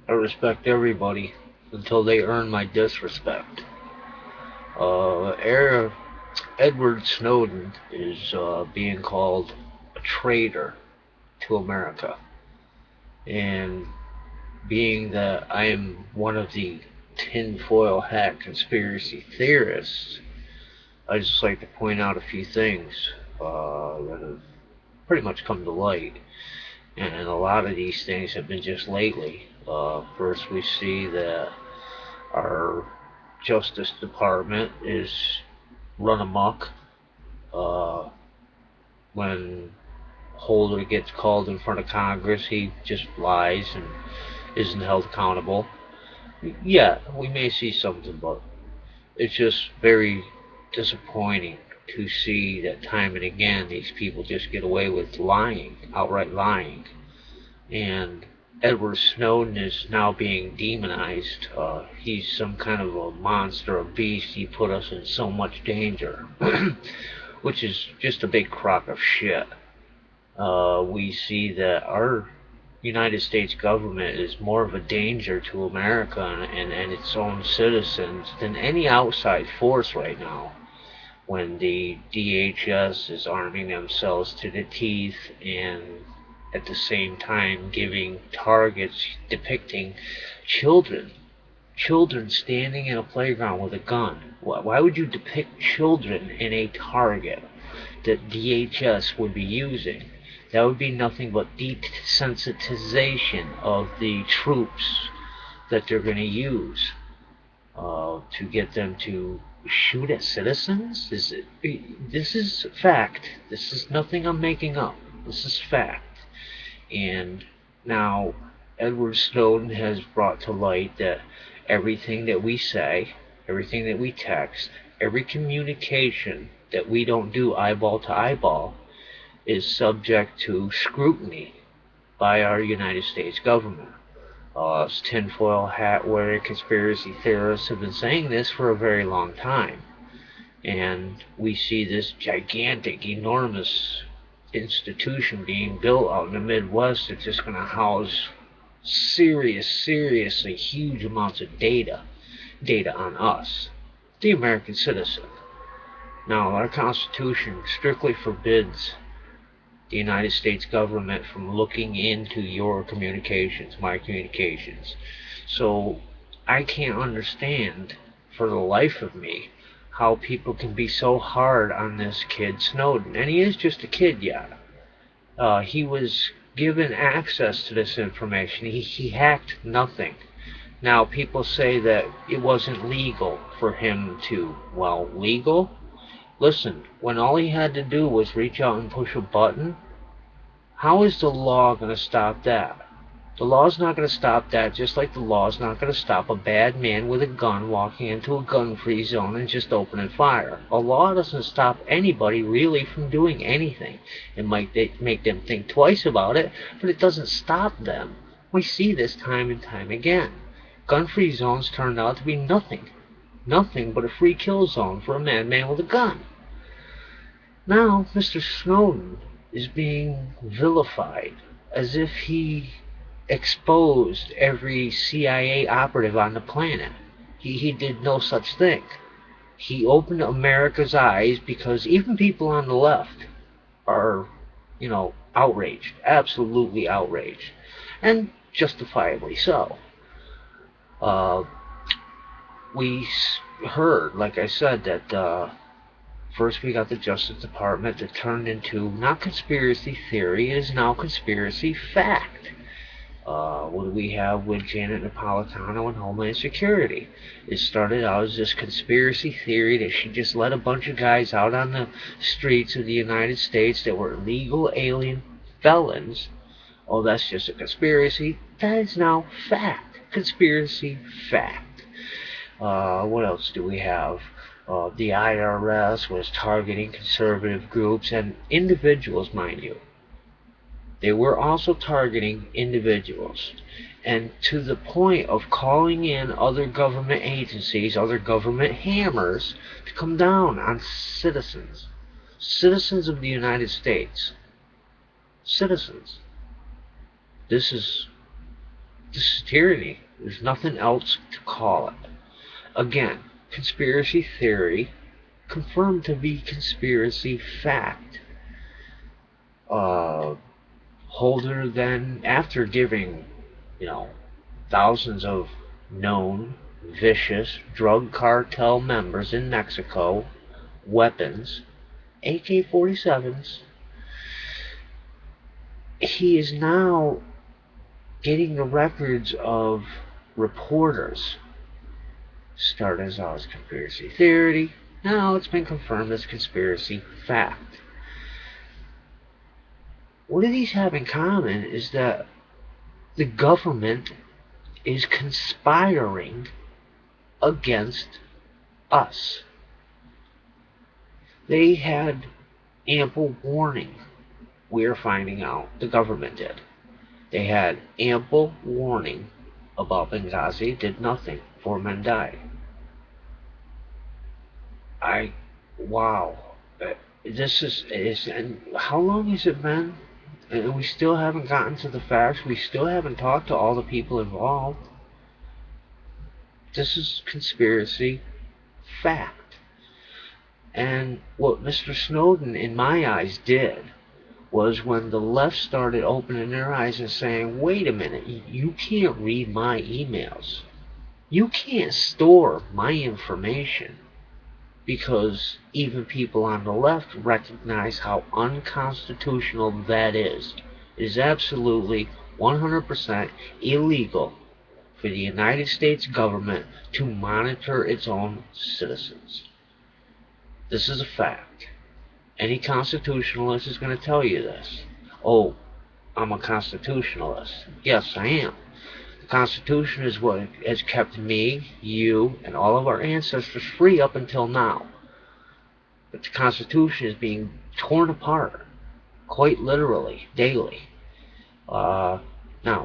I respect everybody until they earn my disrespect. Uh, Edward Snowden is being called a traitor to America. And being that I am one of the tinfoil hat conspiracy theorists, I just like to point out a few things that have pretty much come to light. And a lot of these things have been just lately. First, we see that our Justice Department is run amok. Uh, when Holder gets called in front of Congress, he just lies and isn't held accountable. Yeah, we may see something, but it's just very disappointing to see that time and again these people just get away with lying, outright lying. And Edward Snowden is now being demonized. He's some kind of a monster, a beast. He put us in so much danger, which is just a big crock of shit. We see that our United States government is more of a danger to America and its own citizens than any outside force right now. When the DHS is arming themselves to the teeth and at the same time giving targets depicting children, children standing in a playground with a gun. Why would you depict children in a target that DHS would be using? That would be nothing but desensitization of the troops that they're going to use to get them to shoot at citizens. This is fact. This is nothing I'm making up. This is fact. And now Edward Snowden has brought to light that everything that we say, everything that we text, every communication that we don't do eyeball to eyeball is subject to scrutiny by our United States government. Tinfoil hat wearing conspiracy theorists have been saying this for a very long time. And we see this gigantic, enormous institution being built out in the Midwest that's just going to house seriously huge amounts of data on us, the American citizen. Now, our Constitution strictly forbids the United States government from looking into your communications, my communications. So I can't understand for the life of me how people can be so hard on this kid Snowden. And he is just a kid yet. He was given access to this information. He hacked nothing. Now, people say that it wasn't legal for him to. Well, legal? Listen, when all he had to do was reach out and push a button, how is the law going to stop that? The law's not going to stop that, just like the law's not going to stop a bad man with a gun walking into a gun-free zone and just opening fire. A law doesn't stop anybody really from doing anything. It might make them think twice about it, but it doesn't stop them. We see this time and time again. Gun-free zones turned out to be nothing. Nothing but a free kill zone for a madman with a gun. Now, Mr. Snowden is being vilified as if he exposed every CIA operative on the planet. He did no such thing. He opened America's eyes because even people on the left are, outraged, absolutely outraged, and justifiably so. Uh, we heard, like I said, that first we got the Justice Department that turned into not conspiracy theory, it is now conspiracy fact. What do we have with Janet Napolitano and Homeland Security? It started out as this conspiracy theory that she just let a bunch of guys out on the streets of the United States that were illegal alien felons. Oh, that's just a conspiracy. That is now fact. Conspiracy fact. What else do we have? The IRS was targeting conservative groups and individuals, mind you. They were also targeting individuals, and to the point of calling in other government agencies, other government hammers, to come down on citizens. Citizens of the United States. Citizens. This is This is tyranny. There's nothing else to call it. Again, conspiracy theory confirmed to be conspiracy fact. Holder then, after giving, thousands of known vicious drug cartel members in Mexico weapons, AK-47s, he is now getting the records of reporters. Started out as conspiracy theory, now it's been confirmed as conspiracy fact. What do these have in common is that the government is conspiring against us. They had ample warning. We're finding out the government did. They had ample warning about Benghazi, did nothing. 4 men died. Wow. This is, and how long has it been? And we still haven't gotten to the facts. We still haven't talked to all the people involved. This is conspiracy fact. And what Mr. Snowden, in my eyes, did was when the left started opening their eyes and saying, wait a minute, you can't read my emails. You can't store my information. Because even people on the left recognize how unconstitutional that is. It is absolutely 100% illegal for the United States government to monitor its own citizens. This is a fact. Any constitutionalist is going to tell you this. Oh, I'm a constitutionalist. Yes, I am. The Constitution is what has kept me, you, and all of our ancestors free up until now. But the Constitution is being torn apart, quite literally, daily. Now,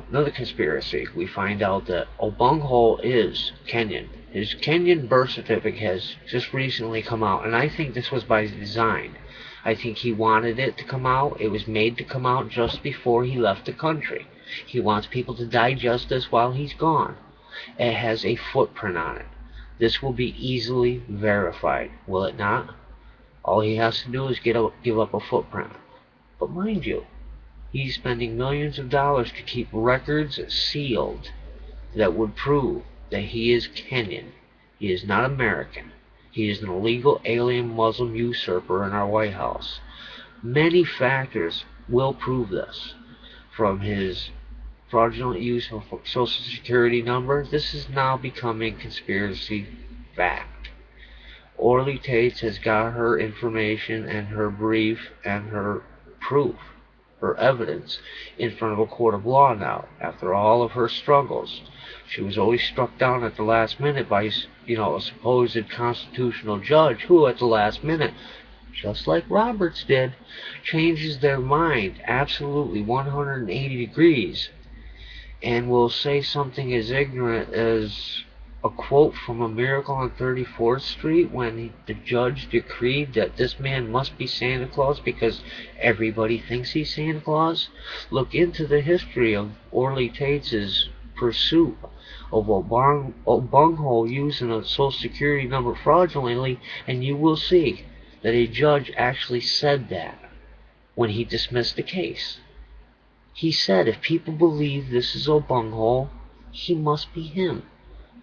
another conspiracy. We find out that Obunghole is Kenyan. His Kenyan birth certificate has just recently come out, and I think this was by design. I think he wanted it to come out. It was made to come out just before he left the country. He wants people to digest this while he's gone. It has a footprint on it. This will be easily verified, will it not? All he has to do is give up a footprint. But mind you, he's spending millions of dollars to keep records sealed that would prove that he is Kenyan. He is not American. He is an illegal alien Muslim usurper in our White House. Many factors will prove this. From his fraudulent use of a Social Security number, this is now becoming conspiracy fact. Orly Tates has got her information and her brief and her proof, her evidence, in front of a court of law now, after all of her struggles. She was always struck down at the last minute by, a supposed constitutional judge who, at the last minute, just like Roberts did, changes their mind absolutely 180 degrees and will say something as ignorant as a quote from A Miracle on 34th Street when the judge decreed that this man must be Santa Claus because everybody thinks he's Santa Claus. Look into the history of Orly Tates' pursuit of a bunghole using a Social Security number fraudulently, and you will see that a judge actually said that when he dismissed the case. He said if people believe this is a bunghole, he must be him.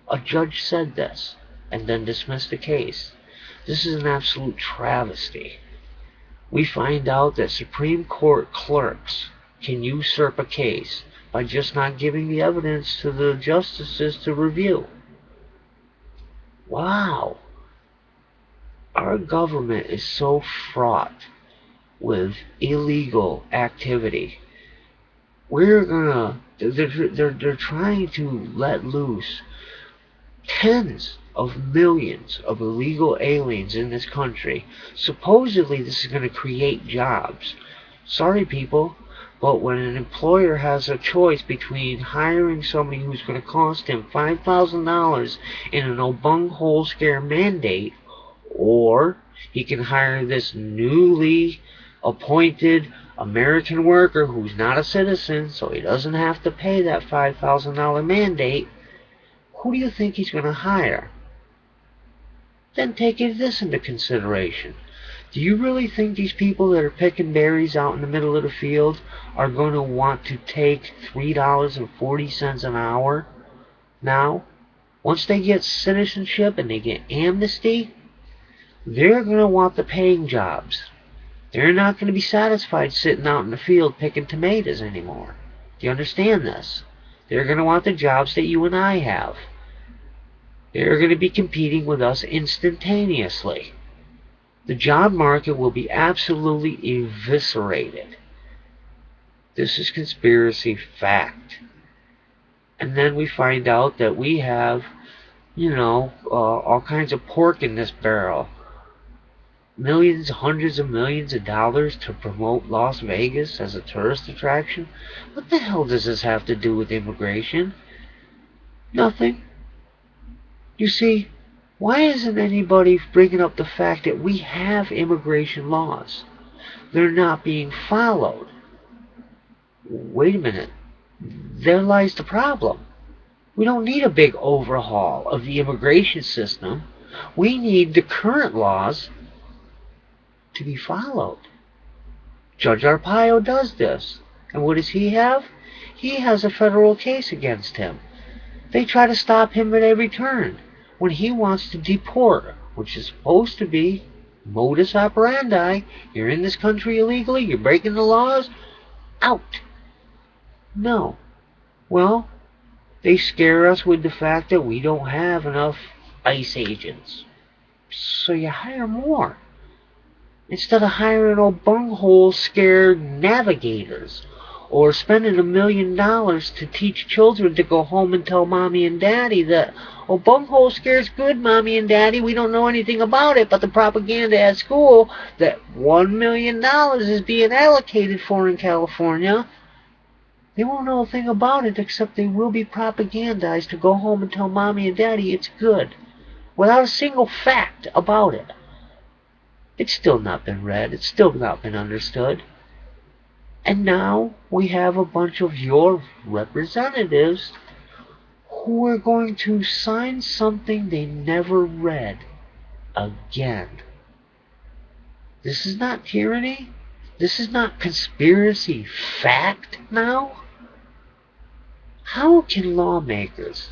A judge said this and then dismissed the case. This is an absolute travesty. We find out that Supreme Court clerks can usurp a case by just not giving the evidence to the justices to review. Wow. Our government is so fraught with illegal activity. They're trying to let loose tens of millions of illegal aliens in this country. Supposedly this is going to create jobs. Sorry people, but when an employer has a choice between hiring somebody who's going to cost him $5,000 in an Obunghole scare mandate, or he can hire this newly appointed American worker who's not a citizen, so he doesn't have to pay that $5,000 mandate, who do you think he's going to hire? Then take this into consideration. Do you really think these people that are picking berries out in the middle of the field are going to want to take $3.40 an hour now? Once they get citizenship and they get amnesty, they're going to want the paying jobs. They're not going to be satisfied sitting out in the field picking tomatoes anymore. Do you understand this? They're going to want the jobs that you and I have. They're going to be competing with us instantaneously. The job market will be absolutely eviscerated. This is conspiracy fact. And then we find out that we have, all kinds of pork in this barrel. Millions, hundreds of millions of dollars to promote Las Vegas as a tourist attraction. What the hell does this have to do with immigration? Nothing. You see, why isn't anybody bringing up the fact that we have immigration laws? They're not being followed. Wait a minute. There lies the problem. We don't need a big overhaul of the immigration system. We need the current laws to be followed. Judge Arpaio does this. And what does he have? He has a federal case against him. They try to stop him at every turn when he wants to deport, which is supposed to be modus operandi. You're in this country illegally, you're breaking the laws, out. No. Well, they scare us with the fact that we don't have enough ICE agents. So you hire more. Instead of hiring old bunghole scared navigators, or spending $1 million to teach children to go home and tell mommy and daddy that, oh, bunghole scare's good, mommy and daddy, we don't know anything about it, but the propaganda at school that $1 million is being allocated for in California, they won't know a thing about it except they will be propagandized to go home and tell mommy and daddy it's good, without a single fact about it. It's still not been read. It's still not been understood. And now we have a bunch of your representatives who are going to sign something they never read again. This is not tyranny. This is not conspiracy fact now. How can lawmakers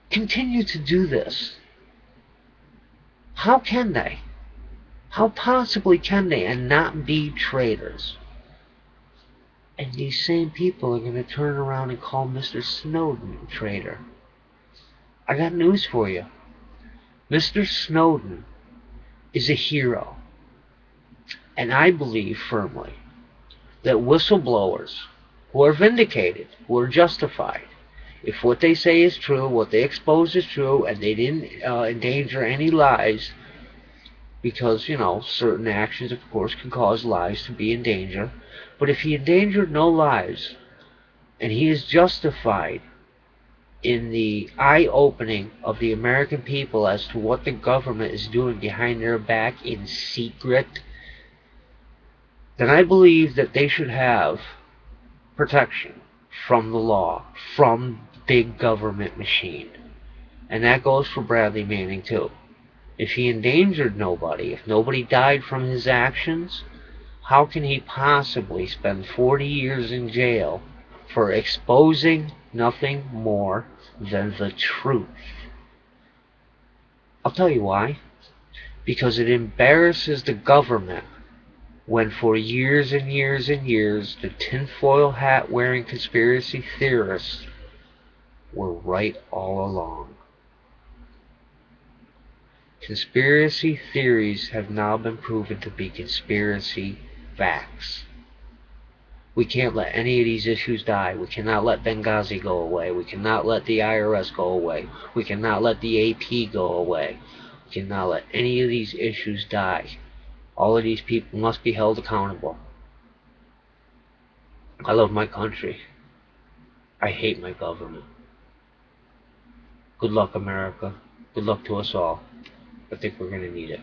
continue to do this? How can they? How possibly can they and not be traitors? And these same people are going to turn around and call Mr. Snowden a traitor. I got news for you. Mr. Snowden is a hero. And I believe firmly that whistleblowers who are vindicated, who are justified, if what they say is true, what they expose is true, and they didn't endanger any lives, because, certain actions, of course, can cause lives to be in danger. But if he endangered no lives, and he is justified in the eye-opening of the American people as to what the government is doing behind their back in secret, then I believe that they should have protection from the law, from big government machine. And that goes for Bradley Manning too. If he endangered nobody, if nobody died from his actions, how can he possibly spend 40 years in jail for exposing nothing more than the truth? I'll tell you why. Because it embarrasses the government when for years and years and years the tinfoil hat wearing conspiracy theorists were right all along. Conspiracy theories have now been proven to be conspiracy facts. We can't let any of these issues die. We cannot let Benghazi go away. We cannot let the IRS go away. We cannot let the AP go away. We cannot let any of these issues die. All of these people must be held accountable. I love my country. I hate my government. Good luck, America. Good luck to us all. I think we're going to need it.